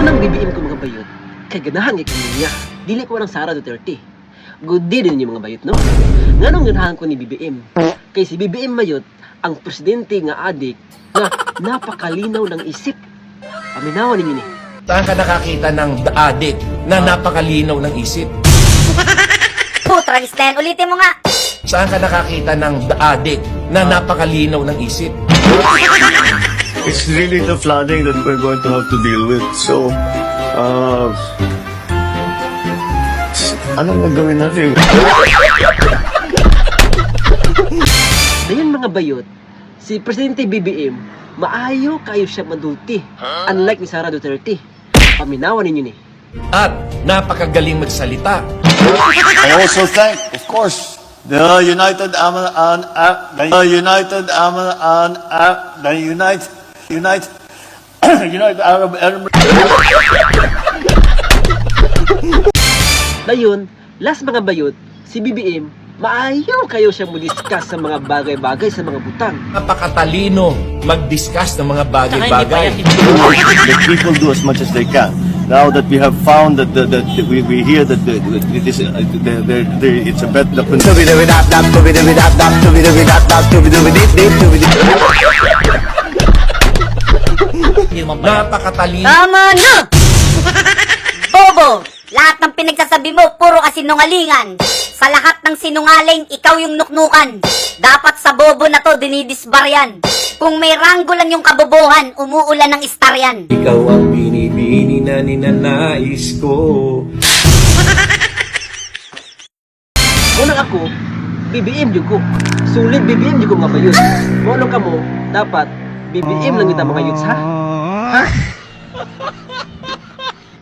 Unang BBM ko mga bayot, kay ganahan nga niya, dili ko ng Sara Duterte. Good day din yung mga bayot, no? Nganong ganahan ko ni BBM? Kay si BBM mayot, ang presidente nga adik, na napakalinaw ng isip. Paminawan ninyo ni. Saan ka nakakita ng adik na napakalinaw ng isip? Putra, Sten, ulitin mo nga. Saan ka nakakita ng adik na napakalinaw ng isip? It's really the flooding that we're going to have to deal with. So, anong gagawin natin? Dayon mga bayot, si Presidente BBM, maayo kayo siya madulti. Unlike ni Sara Duterte. Paminawan ninyo ni. At napakagaling magsalita. I also thank, of course, the United Arab Emirates. Dayon, last mga bayot, si BBM, maayo kayo siya mo-discuss sa mga bagay-bagay sa mga butang. Napakatalino mag-discuss ng mga bagay-bagay. The people do as much as they can. Now that we have found that we hear that it's a better. Napakatalino. Tama na! Bobo! Lahat ng pinagsasabi mo, puro kasinungalingan. Sa lahat ng sinungaling, ikaw yung nuknukan. Dapat sa bobo na to, dinidisbaryan. Kung may ranggo lang yung kabobohan, umuulan ng istaryan. Ikaw ang binibini na ninanais ko. Unang ako, BBM yung ko. Sulit BBM yung ko nga bayot. Kung ano ka mo, dapat BBM lang kita mga yuts, ha? Ha?